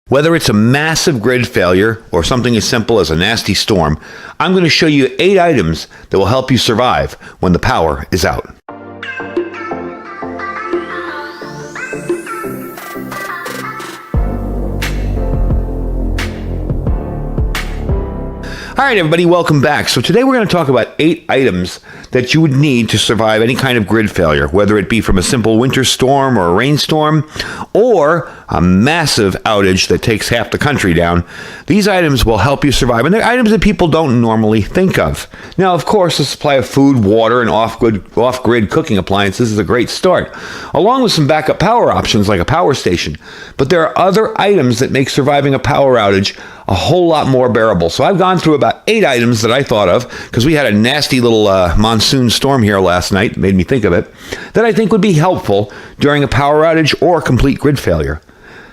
Whether it's a massive grid failure or something as simple as a nasty storm, I'm going to show you 8 items that will help you survive when the power is out. All right, everybody, welcome back. So today we're going to talk about 8 items that you would need to survive any kind of grid failure, whether it be from a simple winter storm or a rainstorm or a massive outage that takes half the country down. These items will help you survive, and they're items that people don't normally think of. Now, of course, the supply of food, water, and off-grid cooking appliances is a great start, along with some backup power options like a power station. But there are other items that make surviving a power outage a whole lot more bearable. So I've gone through about 8 items that I thought of, because we had a nasty little monsoon storm here last night, made me think of it, that I think would be helpful during a power outage or a complete grid failure.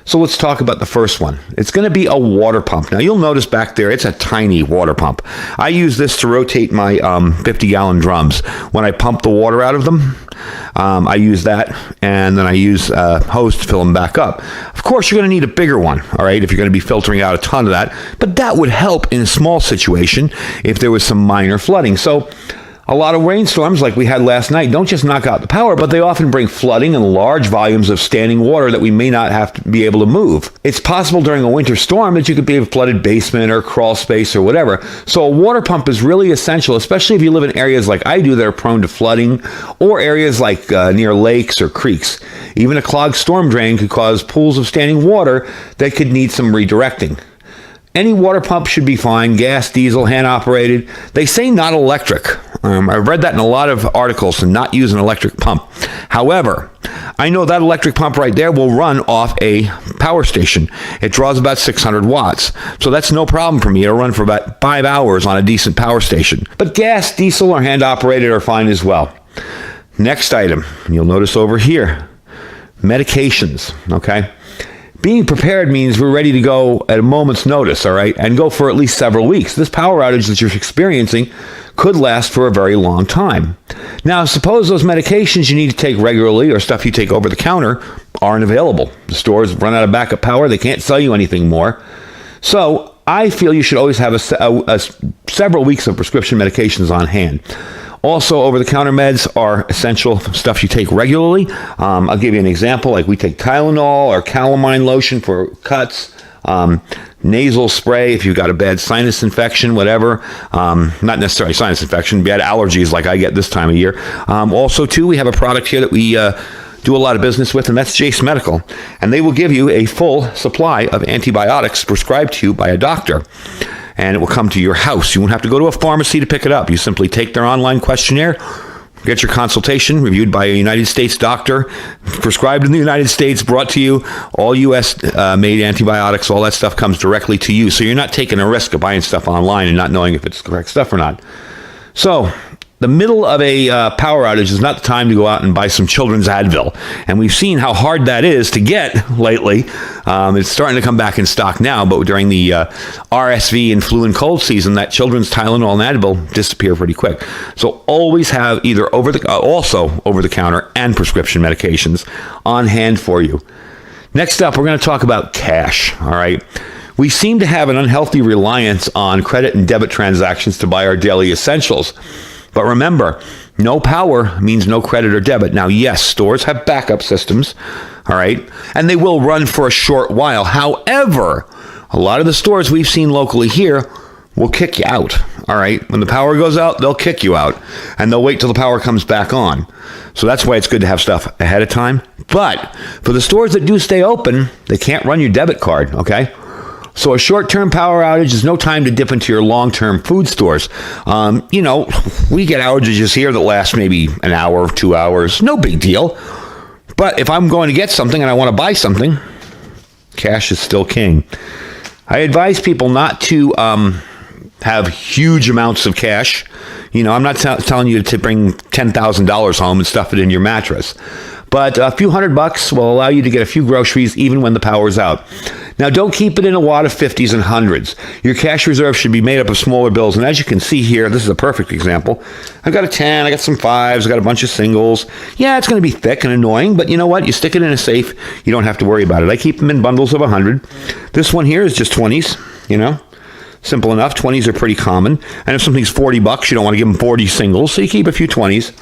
So let's talk about the first one. It's going to be a water pump. Now you'll notice back there, it's a tiny water pump. I use this to rotate my 50-gallon drums. When I pump the water out of them, I use that, and then I use a hose to fill them back up. Of course, you're going to need a bigger one, all right, if you're going to be filtering out a ton of that. But that would help in a small situation if there was some minor flooding. So a lot of rainstorms like we had last night don't just knock out the power, but they often bring flooding and large volumes of standing water that we may not have to be able to move. It's possible during a winter storm that you could be in a flooded basement or crawl space or whatever. So a water pump is really essential, especially if you live in areas like I do that are prone to flooding, or areas like near lakes or creeks. Even a clogged storm drain could cause pools of standing water that could need some redirecting. Any water pump should be fine, gas, diesel, hand-operated. They say not electric. I've read that in a lot of articles, to not use an electric pump. However, I know that electric pump right there will run off a power station. It draws about 600 watts, so that's no problem for me. It'll run for about 5 hours on a decent power station. But gas, diesel, or hand-operated are fine as well. Next item, you'll notice over here, medications, okay? Being prepared means we're ready to go at a moment's notice, all right, and go for at least several weeks. This power outage that you're experiencing could last for a very long time. Now, suppose those medications you need to take regularly or stuff you take over the counter aren't available. The stores run out of backup power. They can't sell you anything more. So I feel you should always have several weeks of prescription medications on hand. Also, over-the-counter meds are essential stuff you take regularly. I'll give you an example. Like we take Tylenol or calamine lotion for cuts, nasal spray if you've got a bad sinus infection, whatever. Not necessarily sinus infection, bad allergies like I get this time of year. Also, too, we have a product here that we do a lot of business with, and that's Jace Medical. And they will give you a full supply of antibiotics prescribed to you by a doctor. And it will come to your house. You won't have to go to a pharmacy to pick it up. You simply take their online questionnaire, get your consultation reviewed by a United States doctor, prescribed in the United States, brought to you, all U.S. made antibiotics, all that stuff comes directly to you. So you're not taking a risk of buying stuff online and not knowing if it's the correct stuff or not. So the middle of a power outage is not the time to go out and buy some children's Advil. And we've seen how hard that is to get lately. It's starting to come back in stock now, but during the RSV and flu and cold season, that children's Tylenol and Advil disappear pretty quick. So always have either also over-the-counter and prescription medications on hand for you. Next up, we're going to talk about cash, all right? We seem to have an unhealthy reliance on credit and debit transactions to buy our daily essentials. But remember, no power means no credit or debit. Now, yes, stores have backup systems, all right, and they will run for a short while. However, a lot of the stores we've seen locally here will kick you out, all right? When the power goes out, they'll kick you out, and they'll wait till the power comes back on. So that's why it's good to have stuff ahead of time. But for the stores that do stay open, they can't run your debit card, okay? So a short-term power outage is no time to dip into your long-term food stores. We get outages here that last maybe an hour, 2 hours. No big deal. But if I'm going to get something and I want to buy something, cash is still king. I advise people not to have huge amounts of cash. I'm not telling you to bring $10,000 home and stuff it in your mattress. But a few $100 will allow you to get a few groceries even when the power's out. Now, don't keep it in a wad of 50s and 100s. Your cash reserve should be made up of smaller bills. And as you can see here, this is a perfect example. I've got a 10, I got some 5s, I got a bunch of singles. Yeah, it's going to be thick and annoying, but you know what? You stick it in a safe, you don't have to worry about it. I keep them in bundles of 100. This one here is just 20s, Simple enough. 20s are pretty common. And if something's $40, you don't want to give them 40 singles, so you keep a few 20s.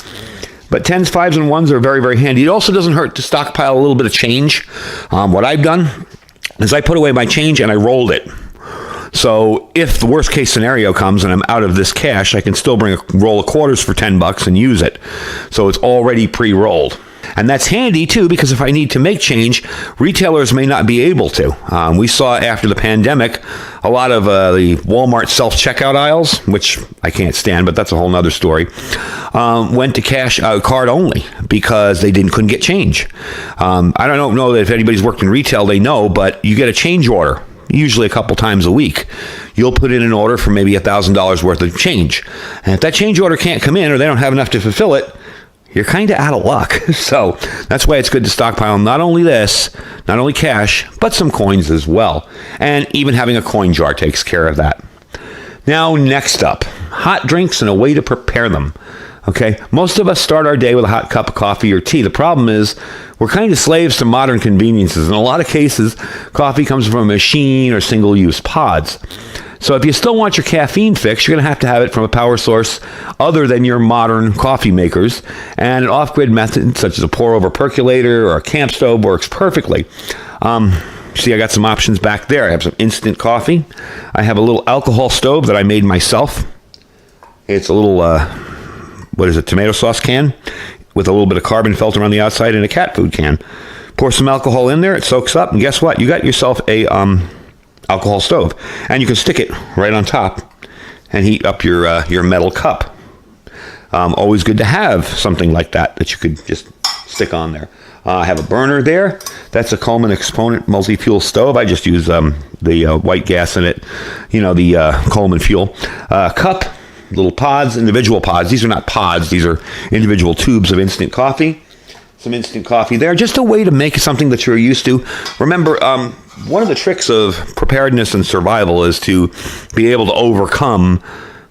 But 10s, 5s, and 1s are very, very handy. It also doesn't hurt to stockpile a little bit of change. What I've done is I put away my change and I rolled it. So if the worst case scenario comes and I'm out of this cash, I can still bring a roll of quarters for $10 and use it. So it's already pre-rolled. And that's handy, too, because if I need to make change, retailers may not be able to. We saw after the pandemic a lot of the Walmart self-checkout aisles, which I can't stand, but that's a whole nother story, went to cash card only because they couldn't get change. I don't know that if anybody's worked in retail, they know, but you get a change order, usually a couple times a week. You'll put in an order for maybe $1,000 worth of change. And if that change order can't come in or they don't have enough to fulfill it, you're kind of out of luck. So that's why it's good to stockpile not only cash, but some coins as well. And even having a coin jar takes care of that. Now, next up, hot drinks and a way to prepare them. Okay, most of us start our day with a hot cup of coffee or tea. The problem is we're kind of slaves to modern conveniences. In a lot of cases, coffee comes from a machine or single-use pods. So if you still want your caffeine fix, you're going to have it from a power source other than your modern coffee makers. And an off-grid method, such as a pour-over percolator or a camp stove, works perfectly. See, I got some options back there. I have some instant coffee. I have a little alcohol stove that I made myself. It's a little, tomato sauce can with a little bit of carbon filter on the outside and a cat food can. Pour some alcohol in there, it soaks up, and guess what? You got yourself a alcohol stove, and you can stick it right on top and heat up your metal cup. Always good to have something like that you could just stick on there. I have a burner there. That's a Coleman Exponent multi-fuel stove. I just use the white gas in it, the Coleman fuel. Cup, little pods, individual pods. These are not pods. These are individual tubes of instant coffee. Some instant coffee there. Just a way to make something that you're used to. Remember, one of the tricks of preparedness and survival is to be able to overcome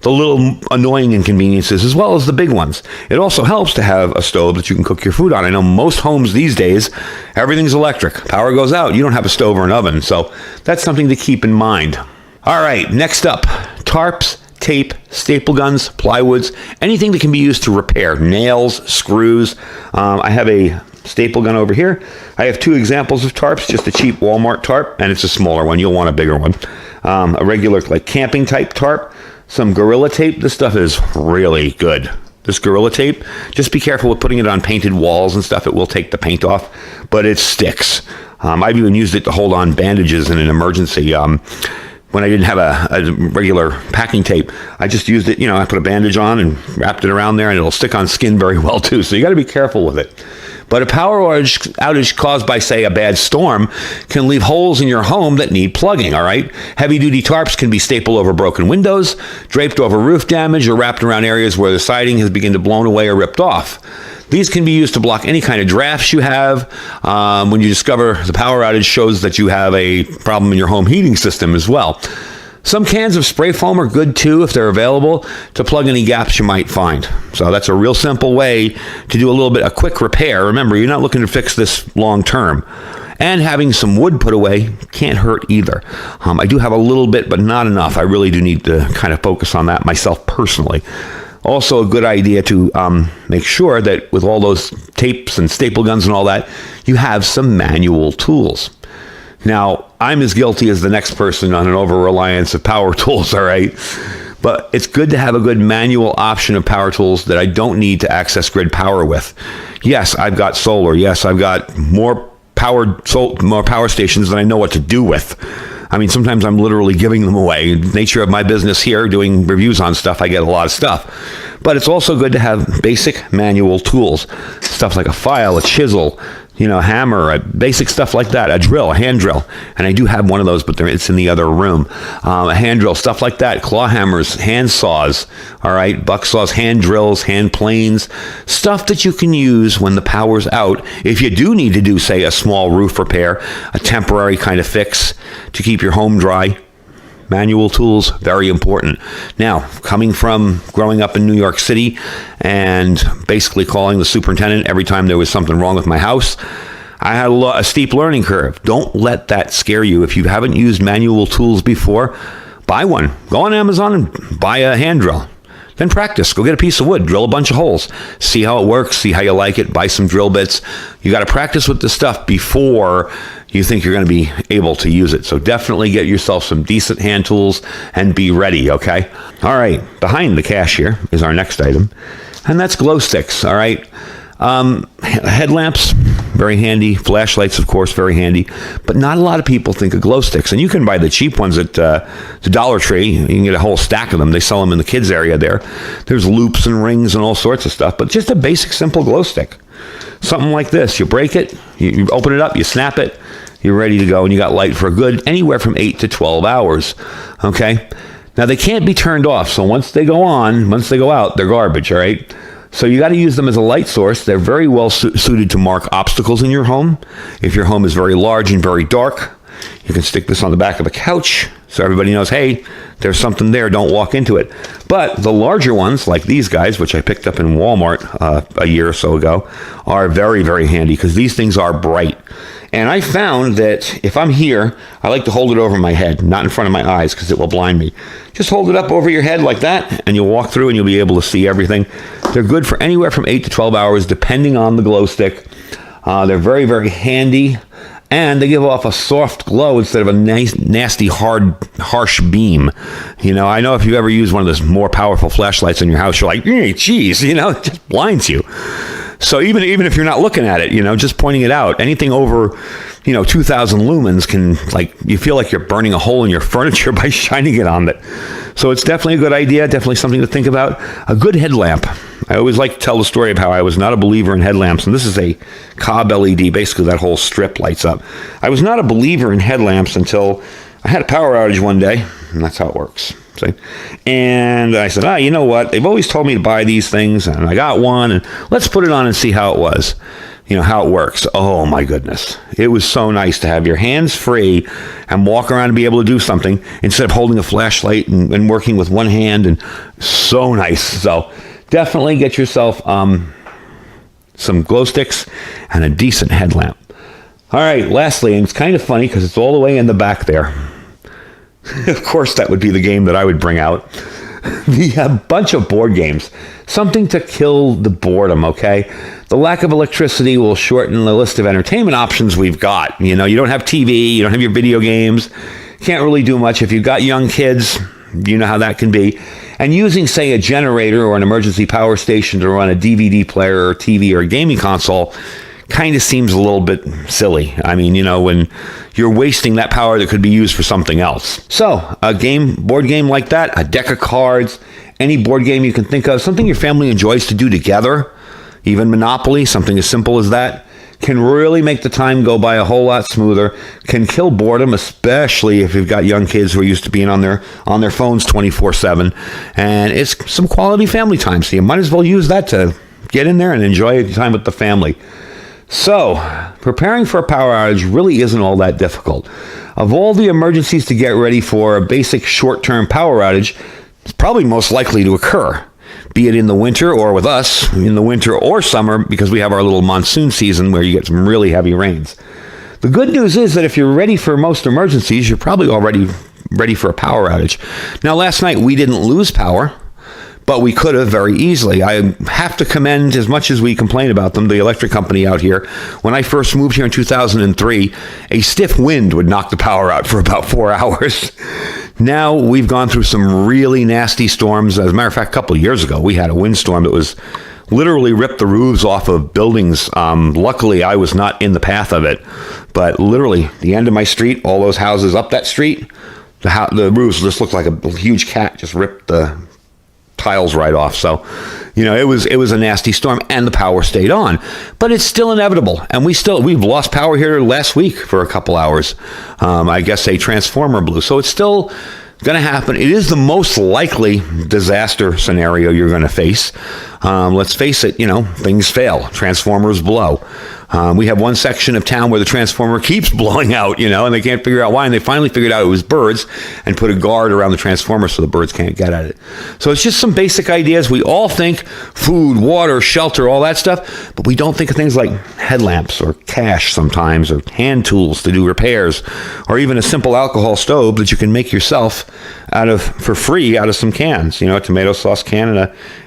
the little annoying inconveniences as well as the big ones. It also helps to have a stove that you can cook your food on. I know most homes these days, everything's electric. Power goes out, you don't have a stove or an oven. So that's something to keep in mind. All right, next up, tarps, tape, staple guns, plywoods, anything that can be used to repair, nails, screws. I have a staple gun over here. I have 2 examples of tarps, just a cheap Walmart tarp, and it's a smaller one. You'll want a bigger one. A regular camping type tarp, some Gorilla Tape. This stuff is really good. This Gorilla Tape, just be careful with putting it on painted walls and stuff. It will take the paint off, but it sticks. I've even used it to hold on bandages in an emergency. When I didn't have a regular packing tape, I just used it, I put a bandage on and wrapped it around there, and it'll stick on skin very well too. So you got to be careful with it. But a power outage caused by, say, a bad storm can leave holes in your home that need plugging, all right? Heavy-duty tarps can be stapled over broken windows, draped over roof damage, or wrapped around areas where the siding has begun to blown away or ripped off. These can be used to block any kind of drafts you have. When you discover the power outage shows that you have a problem in your home heating system as well. Some cans of spray foam are good too if they're available to plug any gaps you might find. So that's a real simple way to do a quick repair. Remember, you're not looking to fix this long term. And having some wood put away can't hurt either. I do have a little bit, but not enough. I really do need to kind of focus on that myself personally. Also a good idea to make sure that with all those tapes and staple guns and all that, you have some manual tools. Now, I'm as guilty as the next person on an over-reliance of power tools, all right? But it's good to have a good manual option of power tools that I don't need to access grid power with. Yes, I've got solar. Yes, I've got more power stations than I know what to do with. I mean, sometimes I'm literally giving them away. The nature of my business here, doing reviews on stuff, I get a lot of stuff. But it's also good to have basic manual tools. Stuff like a file, a chisel, hammer, basic stuff like that, a drill, a hand drill. And I do have one of those, but it's in the other room. A hand drill, stuff like that, claw hammers, hand saws, all right, buck saws, hand drills, hand planes, stuff that you can use when the power's out. If you do need to do, say, a small roof repair, a temporary kind of fix to keep your home dry, manual tools, very important. Now, coming from growing up in New York City and basically calling the superintendent every time there was something wrong with my house, I had a steep learning curve. Don't let that scare you. If you haven't used manual tools before, buy one. Go on Amazon and buy a hand drill. Then practice. Go get a piece of wood, drill a bunch of holes, see how it works, see how you like it, buy some drill bits. You got to practice with this stuff before you think you're going to be able to use it. So definitely get yourself some decent hand tools and be ready, okay? All right, behind the cash here is our next item, and that's glow sticks, all right? Headlamps, very handy. Flashlights, of course, very handy. But not a lot of people think of glow sticks. And you can buy the cheap ones at the Dollar Tree. You can get a whole stack of them. They sell them in the kids area there. There's loops and rings and all sorts of stuff. But just a basic, simple glow stick. Something like this. You break it, you open it up, you snap it, you're ready to go, and you got light for a good anywhere from 8 to 12 hours. Okay? Now, they can't be turned off. So once they go out, they're garbage, all right? So you got to use them as a light source. They're very well suited to mark obstacles in your home. If your home is very large and very dark, you can stick this on the back of a couch so everybody knows, hey, there's something there, don't walk into it. But the larger ones, like these guys, which I picked up in Walmart a year or so ago, are very, very handy because these things are bright. And I found that if I'm here, I like to hold it over my head, not in front of my eyes because it will blind me. Just hold it up over your head like that, and you'll walk through and you'll be able to see everything. They're good for anywhere from 8 to 12 hours, depending on the glow stick. They're very, very handy, and they give off a soft glow instead of a nice, nasty, hard, harsh beam. I know if you ever use one of those more powerful flashlights in your house, you're like, geez, it just blinds you. So even if you're not looking at it, just pointing it out, anything over, 2,000 lumens can, you feel like you're burning a hole in your furniture by shining it on it. So it's definitely a good idea, definitely something to think about. A good headlamp. I always like to tell the story of how I was not a believer in headlamps, and this is a Cobb LED. Basically, that whole strip lights up. I was not a believer in headlamps until I had a power outage one day, and that's how it works. See? And I said, you know what? They've always told me to buy these things, and I got one, and let's put it on and see how it was. How it works. Oh, my goodness. It was so nice to have your hands free and walk around and be able to do something instead of holding a flashlight and working with one hand, and so nice. So definitely get yourself some glow sticks and a decent headlamp. All right, lastly, and it's kind of funny because it's all the way in the back there. Of course, that would be the game that I would bring out. The bunch of board games. Something to kill the boredom, okay? The lack of electricity will shorten the list of entertainment options we've got. You don't have TV, you don't have your video games, can't really do much. If you've got young kids, you know how that can be. And using, say, a generator or an emergency power station to run a DVD player or TV or a gaming console kind of seems a little bit silly. I mean, when you're wasting that power that could be used for something else. So, a board game like that, a deck of cards, any board game you can think of, something your family enjoys to do together, even Monopoly, something as simple as that, can really make the time go by a whole lot smoother, can kill boredom, especially if you've got young kids who are used to being on their phones 24/7, and it's some quality family time, so you might as well use that to get in there and enjoy your time with the family. So, preparing for a power outage really isn't all that difficult. Of all the emergencies to get ready for, a basic short-term power outage is probably most likely to occur, be it in the winter or with us, in the winter or summer, because we have our little monsoon season where you get some really heavy rains. The good news is that if you're ready for most emergencies, you're probably already ready for a power outage. Now, last night we didn't lose power, but we could have very easily. I have to commend, as much as we complain about them, the electric company out here. When I first moved here in 2003, a stiff wind would knock the power out for about 4 hours. Now we've gone through some really nasty storms. As a matter of fact, a couple of years ago, we had a windstorm that was literally ripped the roofs off of buildings. Luckily, I was not in the path of it, but literally the end of my street, all those houses up that street, the roofs just looked like a huge cat just ripped the tiles right off. So, it was a nasty storm, and the power stayed on. But it's still inevitable, and we've lost power here last week for a couple hours. I guess a transformer blew, so it's still going to happen. It is the most likely disaster scenario you're going to face. Let's face it, things fail. Transformers blow. We have one section of town where the transformer keeps blowing out, and they can't figure out why. And they finally figured out it was birds and put a guard around the transformer so the birds can't get at it. So it's just some basic ideas. We all think food, water, shelter, all that stuff, but we don't think of things like headlamps or cash sometimes, or hand tools to do repairs, or even a simple alcohol stove that you can make yourself for free out of some cans, a tomato sauce can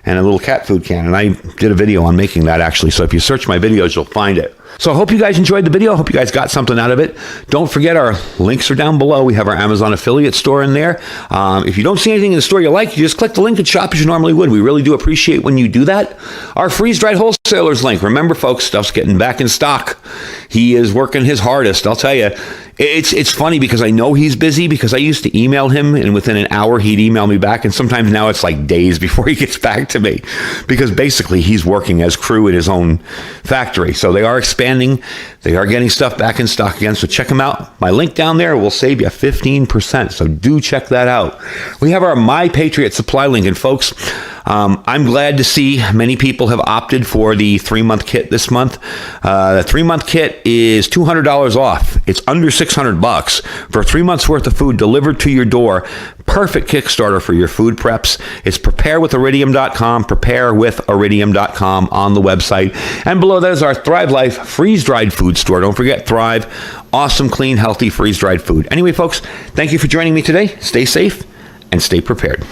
and a little cat food can. And I did a video on making that, actually. So if you search my videos, you'll find it. So I hope you guys enjoyed the video. I hope you guys got something out of it. Don't forget, our links are down below. We have our Amazon affiliate store in there. If you don't see anything in the store you like, you just click the link and shop as you normally would. We really do appreciate when you do that. Our freeze-dried wholesalers link. Remember, folks, stuff's getting back in stock. He is working his hardest. I'll tell you, it's funny because I know he's busy, because I used to email him, and within an hour he'd email me back, and sometimes now it's like days before he gets back to me, because basically he's working as crew in his own factory. So they are expanding. They are getting stuff back in stock again. So check them out. My link down there will save you 15%. So do check that out. We have our My Patriot Supply link. And folks, I'm glad to see many people have opted for the 3-month kit this month. The 3-month kit is $200 off. It's under $600 for 3 months worth of food delivered to your door. Perfect Kickstarter for your food preps. It's preparewithiridium.com, preparewithiridium.com on the website. And below that is our Thrive Life freeze-dried food store. Don't forget Thrive. Awesome, clean, healthy freeze-dried food. Anyway, folks, thank you for joining me today. Stay safe and stay prepared.